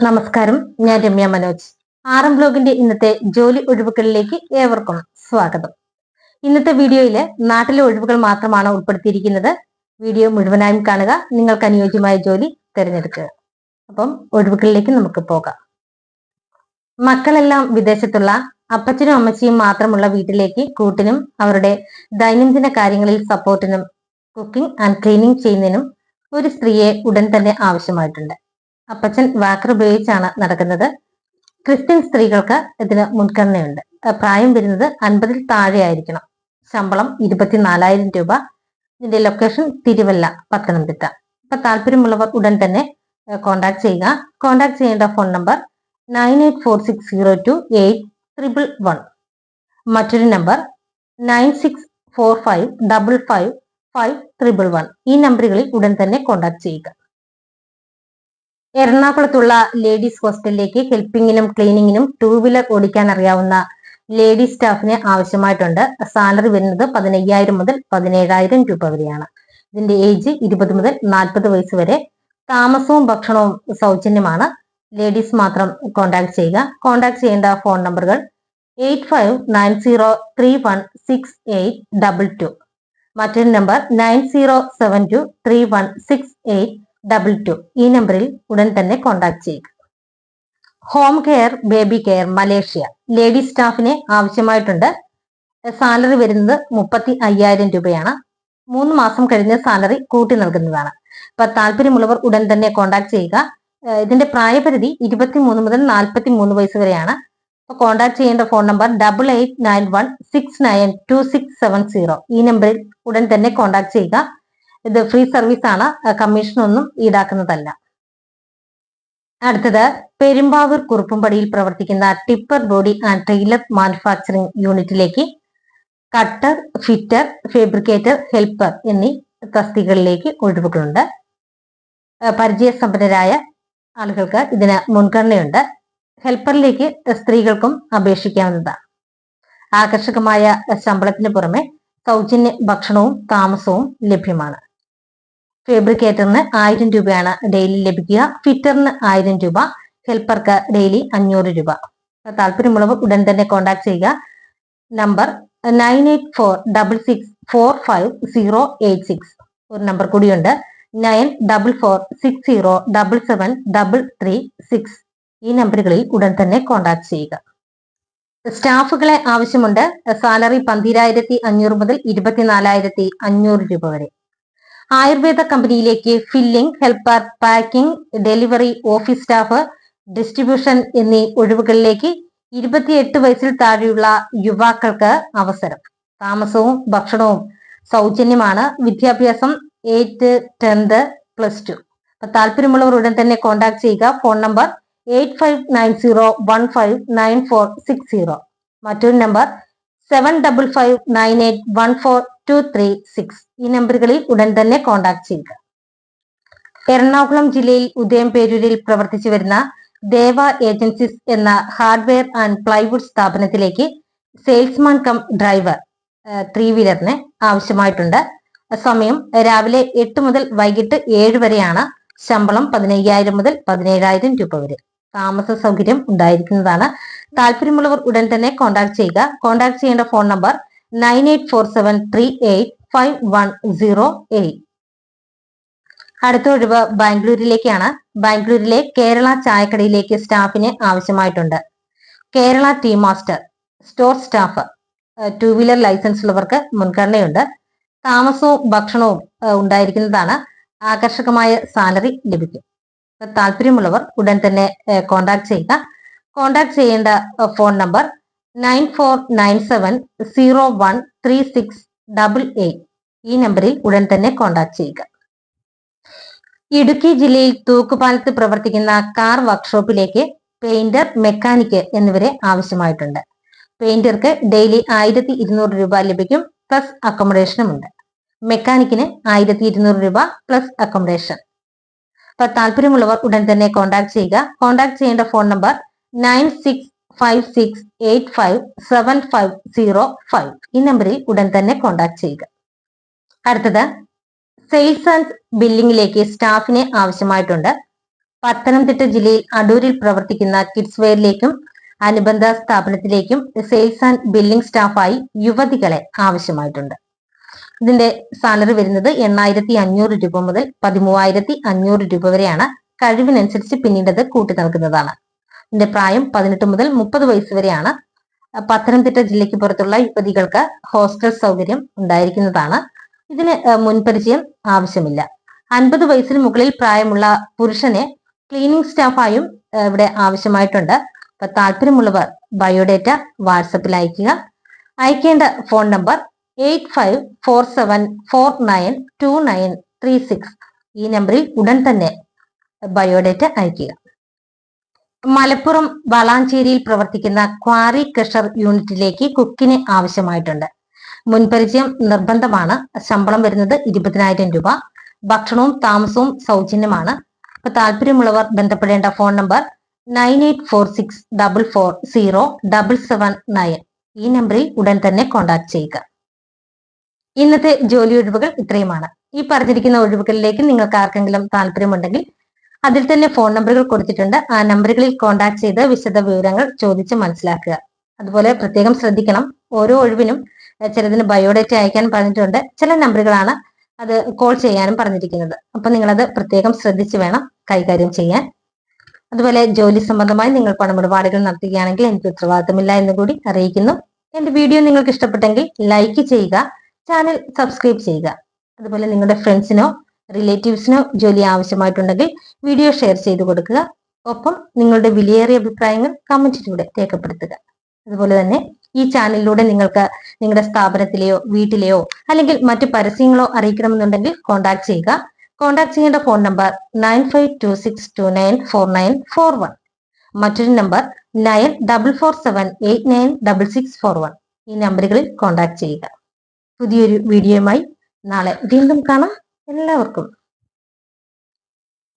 നമസ്കാരം, ഞാൻ രമ്യ മനോജ്. ആറം ബ്ലോഗിന്റെ ഇന്നത്തെ ജോലി ഒഴിവുകളിലേക്ക് ഏവർക്കും സ്വാഗതം. ഇന്നത്തെ വീഡിയോയില് നാട്ടിലെ ഒഴിവുകൾ മാത്രമാണ് ഉൾപ്പെടുത്തിയിരിക്കുന്നത്. വീഡിയോ മുഴുവനായും കാണുക, നിങ്ങൾക്ക് അനുയോജ്യമായ ജോലി തിരഞ്ഞെടുക്കുക. അപ്പം ഒഴിവുകളിലേക്ക് നമുക്ക് പോകാം. മക്കളെല്ലാം വിദേശത്തുള്ള അപ്പച്ചനും അമ്മച്ചിയും മാത്രമുള്ള വീട്ടിലേക്ക് കൂട്ടിനും അവരുടെ ദൈനംദിന കാര്യങ്ങളിൽ സപ്പോർട്ടിനും കുക്കിംഗ് ആൻഡ് ക്ലീനിങ് ചെയ്യുന്നതിനും ഒരു സ്ത്രീയെ ഉടൻ തന്നെ ആവശ്യമായിട്ടുണ്ട്. അപ്പച്ചൻ വാക്കർ ഉപയോഗിച്ചാണ് നടക്കുന്നത്. ക്രിസ്ത്യൻ സ്ത്രീകൾക്ക് ഇതിന് മുൻഗണനയുണ്ട്. പ്രായം വരുന്നത് 50-ൽ താഴെ ആയിരിക്കണം. ശമ്പളം 24,000 രൂപ. ഇതിന്റെ ലൊക്കേഷൻ തിരുവല്ല, പത്തനംതിട്ട. അപ്പൊ താല്പര്യമുള്ളവർ ഉടൻ തന്നെ കോണ്ടാക്ട് ചെയ്യുക. കോണ്ടാക്ട് ചെയ്യേണ്ട ഫോൺ നമ്പർ 9846028111. മറ്റൊരു നമ്പർ 9645555111. ഈ നമ്പറുകളിൽ ഉടൻ തന്നെ കോണ്ടാക്ട് ചെയ്യുക. എറണാകുളത്തുള്ള ലേഡീസ് ഹോസ്റ്റലിലേക്ക് ഹെൽപ്പിങ്ങിനും ക്ലീനിങ്ങിനും 2 വീലർ ഓടിക്കാൻ അറിയാവുന്ന ലേഡീസ് സ്റ്റാഫിനെ ആവശ്യമായിട്ടുണ്ട്. സാലറി വരുന്നത് 15,000 മുതൽ 17,000 രൂപ വരെയാണ്. ഇതിന്റെ ഏജ് 20 മുതൽ 40 വയസ്സ് വരെ. താമസവും ഭക്ഷണവും സൗജന്യമാണ്. ലേഡീസ് മാത്രം കോണ്ടാക്ട് ചെയ്യുക. കോണ്ടാക്ട് ചെയ്യേണ്ട ഫോൺ നമ്പറുകൾ 8590316822. മറ്റൊരു നമ്പർ 9072316822. ഈ നമ്പറിൽ ഉടൻ തന്നെ കോണ്ടാക്ട് ചെയ്യുക. Home care, baby care, Malaysia ladies സ്റ്റാഫിനെ ആവശ്യമായിട്ടുണ്ട്. സാലറി വരുന്നത് 35,000 രൂപയാണ്. 3 മാസം കഴിഞ്ഞ് സാലറി കൂട്ടി നൽകുന്നതാണ്. അപ്പൊ താല്പര്യമുള്ളവർ ഉടൻ തന്നെ കോണ്ടാക്ട് ചെയ്യുക. ഇതിന്റെ പ്രായപരിധി 23 മുതൽ 43 വയസ്സ് വരെയാണ്. അപ്പൊ കോണ്ടാക്ട് ചെയ്യേണ്ട ഫോൺ നമ്പർ 8891692670. ഈ നമ്പറിൽ ഉടൻ തന്നെ കോണ്ടാക്ട് ചെയ്യുക. ഇത് ഫ്രീ സർവീസ് ആണ്, കമ്മീഷൻ ഒന്നും ഈടാക്കുന്നതല്ല. അടുത്തത് പെരുമ്പാവൂർ കുറുപ്പുംപടിയിൽ പ്രവർത്തിക്കുന്ന tipper body and trailer manufacturing യൂണിറ്റിലേക്ക് കട്ടർ, ഫിറ്റർ, ഫാബ്രിക്കേറ്റർ, ഹെൽപ്പർ എന്നീ തസ്തികകളിലേക്ക് ഒഴിവുകളുണ്ട്. പരിചയസമ്പന്നരായ ആളുകൾക്ക് ഇതിന് മുൻഗണനയുണ്ട്. ഹെൽപ്പറിലേക്ക് സ്ത്രീകൾക്കും അപേക്ഷിക്കാവുന്നതാണ്. ആകർഷകമായ ശമ്പളത്തിന് പുറമെ സൗജന്യ ഭക്ഷണവും താമസവും ലഭ്യമാണ്. ഫാബ്രിക്കേറ്ററിന് 1000 രൂപയാണ് ഡെയിലി ലഭിക്കുക. ഫിറ്ററിന് 1000 രൂപ. ഹെൽപ്പർക്ക് ഡെയിലി 500 രൂപ. താല്പര്യമുള്ളവർ ഉടൻ തന്നെ കോണ്ടാക്ട് ചെയ്യുക. നമ്പർ 9846645086. ഒരു നമ്പർ കൂടിയുണ്ട്, 9446077736. ഈ നമ്പറുകളിൽ ഉടൻ തന്നെ കോണ്ടാക്ട് ചെയ്യുക. സ്റ്റാഫുകളെ ആവശ്യമുണ്ട്. സാലറി 12,500 മുതൽ 24,500 രൂപ വരെ. ആയുർവേദ കമ്പനിയിലേക്ക് filling, helper, packing, delivery, office staff, distribution എന്നീ ഒഴിവുകളിലേക്ക് 28 വയസ്സിൽ താഴെയുള്ള യുവാക്കൾക്ക് അവസരം. താമസവും ഭക്ഷണവും സൗജന്യമാണ്. വിദ്യാഭ്യാസം 8th, 10th, +2. താല്പര്യമുള്ളവർ ഉടൻ തന്നെ കോണ്ടാക്ട് ചെയ്യുക. Phone number 8590159460. മറ്റൊരു നമ്പർ 7559814236. ഈ നമ്പറുകളിൽ ഉടൻ തന്നെ കോണ്ടാക്ട് ചെയ്യുക. എറണാകുളം ജില്ലയിൽ ഉദയംപേരൂരിൽ പ്രവർത്തിച്ചു വരുന്ന ദേവ ഏജൻസീസ് എന്ന ഹാർഡ്വെയർ ആൻഡ് പ്ലൈവുഡ് സ്ഥാപനത്തിലേക്ക് സെയിൽസ്മാൻ കം ഡ്രൈവർ 3 വീലറിന് ആവശ്യമായിട്ടുണ്ട്. സമയം രാവിലെ 8 മുതൽ വൈകിട്ട് 7 വരെയാണ്. ശമ്പളം 15,000 മുതൽ 17,000 രൂപ വരെ. താമസ സൗകര്യം ഉണ്ടായിരിക്കുന്നതാണ്. താല്പര്യമുള്ളവർ ഉടൻ തന്നെ കോണ്ടാക്ട് ചെയ്യുക. കോണ്ടാക്ട് ചെയ്യേണ്ട ഫോൺ നമ്പർ 9847385108. അടുത്ത ഒഴിവ് ബാംഗ്ലൂരിലേക്കാണ്. ബാംഗ്ലൂരിലെ കേരള ചായക്കടയിലേക്ക് സ്റ്റാഫിനെ ആവശ്യമായിട്ടുണ്ട്. Kerala tea master, store staff, 2 wheeler licence ഉള്ളവർക്ക് മുൻഗണനയുണ്ട്. താമസവും ഭക്ഷണവും ഉണ്ടായിരിക്കുന്നതാണ്. ആകർഷകമായ സാലറി ലഭിക്കും. താല്പര്യമുള്ളവർ ഉടൻ തന്നെ കോണ്ടാക്ട് ചെയ്യുക. കോണ്ടാക്ട് ചെയ്യേണ്ട ഫോൺ നമ്പർ 9497013688. ഈ നമ്പറിൽ ഉടൻ തന്നെ കോണ്ടാക്ട് ചെയ്യുക. ഇടുക്കി ജില്ലയിൽ തൂക്കുപാലത്ത് പ്രവർത്തിക്കുന്ന കാർ വർക്ക്ഷോപ്പിലേക്ക് പെയിന്റർ, മെക്കാനിക്ക് എന്നിവരെ ആവശ്യമായിട്ടുണ്ട്. പെയിന്റർക്ക് ഡെയിലി 1,200 രൂപ ലഭിക്കും, പ്ലസ് അക്കോമഡേഷനും ഉണ്ട്. മെക്കാനിക്കിന് 1,200 രൂപ പ്ലസ് അക്കോമഡേഷൻ. താല്പര്യമുള്ളവർ ഉടൻ തന്നെ കോണ്ടാക്ട് ചെയ്യുക. കോണ്ടാക്ട് ചെയ്യേണ്ട ഫോൺ നമ്പർ 9656857505. ഈ നമ്പറിൽ ഉടൻ തന്നെ കോണ്ടാക്ട് ചെയ്യുക. അടുത്തത് സെയിൽസ് ആൻഡ് ബില്ലിംഗിലേക്ക് സ്റ്റാഫിനെ ആവശ്യമായിട്ടുണ്ട്. പത്തനംതിട്ട ജില്ലയിൽ അടൂരിൽ പ്രവർത്തിക്കുന്ന കിഡ്സ് വെയറിലേക്കും അനുബന്ധ സ്ഥാപനത്തിലേക്കും സെയിൽസ് ആൻഡ് ബില്ലിംഗ് സ്റ്റാഫായി യുവതികളെ ആവശ്യമായിട്ടുണ്ട്. ഇതിന്റെ സാലറി വരുന്നത് 8,500 രൂപ മുതൽ 13,500 രൂപ വരെയാണ്. കഴിവിനനുസരിച്ച് പിന്നീട് അത് കൂട്ടി നൽകുന്നതാണ്. ഇതിന്റെ പ്രായം 18 മുതൽ 30 വയസ്സ് വരെയാണ്. പത്തനംതിട്ട ജില്ലയ്ക്ക് പുറത്തുള്ള യുവതികൾക്ക് ഹോസ്റ്റൽ സൗകര്യം ഉണ്ടായിരിക്കുന്നതാണ്. ഇതിന് മുൻപരിചയം ആവശ്യമില്ല. 50 വയസ്സിന് മുകളിൽ പ്രായമുള്ള പുരുഷനെ ക്ലീനിങ് സ്റ്റാഫായും ഇവിടെ ആവശ്യമായിട്ടുണ്ട്. അപ്പൊ താല്പര്യമുള്ളവർ ബയോഡേറ്റ വാട്സപ്പിൽ അയക്കുക. അയക്കേണ്ട ഫോൺ നമ്പർ 8547492936. ഈ നമ്പറിൽ ഉടൻ തന്നെ ബയോഡേറ്റ അയക്കുക. മലപ്പുറം വളാഞ്ചേരിയിൽ പ്രവർത്തിക്കുന്ന ക്വാറി ക്രഷർ യൂണിറ്റിലേക്ക് കുക്കിന് ആവശ്യമായിട്ടുണ്ട്. മുൻപരിചയം നിർബന്ധമാണ്. ശമ്പളം വരുന്നത് 20,000 രൂപ. ഭക്ഷണവും താമസവും സൗജന്യമാണ്. അപ്പൊ താല്പര്യമുള്ളവർ ബന്ധപ്പെടേണ്ട ഫോൺ നമ്പർ 9846440779. ഈ നമ്പറിൽ ഉടൻ തന്നെ കോൺടാക്ട് ചെയ്യുക. ഇന്നത്തെ ജോലി ഒഴിവുകൾ ഇത്രയുമാണ്. ഈ പറഞ്ഞിരിക്കുന്ന ഒഴിവുകളിലേക്ക് നിങ്ങൾക്ക് ആർക്കെങ്കിലും താല്പര്യമുണ്ടെങ്കിൽ അതിൽ തന്നെ ഫോൺ നമ്പറുകൾ കൊടുത്തിട്ടുണ്ട്. ആ നമ്പറുകളിൽ കോൺടാക്ട് ചെയ്ത് വിശദ വിവരങ്ങൾ ചോദിച്ച് മനസ്സിലാക്കുക. അതുപോലെ പ്രത്യേകം ശ്രദ്ധിക്കണം, ഓരോ ഒഴിവിനും ചിലതിന് ബയോഡേറ്റ അയക്കാൻ പറഞ്ഞിട്ടുണ്ട്. ചില നമ്പറുകളാണ് അത് കോൾ ചെയ്യാനും പറഞ്ഞിരിക്കുന്നത്. അപ്പൊ നിങ്ങളത് പ്രത്യേകം ശ്രദ്ധിച്ച് വേണം കൈകാര്യം ചെയ്യാൻ. അതുപോലെ ജോലി സംബന്ധമായി നിങ്ങൾ പണമിടപാടുകൾ നടത്തുകയാണെങ്കിൽ എനിക്ക് ഉത്തരവാദിത്തമില്ല എന്ന് കൂടി അറിയിക്കുന്നു. എന്റെ വീഡിയോ നിങ്ങൾക്ക് ഇഷ്ടപ്പെട്ടെങ്കിൽ ലൈക്ക് ചെയ്യുക, ചാനൽ സബ്സ്ക്രൈബ് ചെയ്യുക. അതുപോലെ നിങ്ങളുടെ ഫ്രണ്ട്സിനോ റിലേറ്റീവ്സിനോ ജോലി ആവശ്യമായിട്ടുണ്ടെങ്കിൽ വീഡിയോ ഷെയർ ചെയ്ത് കൊടുക്കുക. ഒപ്പം നിങ്ങളുടെ വിലയേറിയ അഭിപ്രായങ്ങൾ കമന്റിലൂടെ രേഖപ്പെടുത്തുക. അതുപോലെ തന്നെ ഈ ചാനലിലൂടെ നിങ്ങൾക്ക് നിങ്ങളുടെ സ്ഥാപനത്തിലെയോ വീട്ടിലെയോ അല്ലെങ്കിൽ മറ്റു പരസ്യങ്ങളോ അറിയിക്കണമെന്നുണ്ടെങ്കിൽ കോൺടാക്ട് ചെയ്യുക. കോൺടാക്ട് ചെയ്യേണ്ട ഫോൺ നമ്പർ 9526294941. മറ്റൊരു നമ്പർ 9447896641. ഈ നമ്പറുകളിൽ കോൺടാക്ട് ചെയ്യുക. പുതിയൊരു വീഡിയോയുമായി നാളെ വീണ്ടും കാണാം. എല്ലാവർക്കും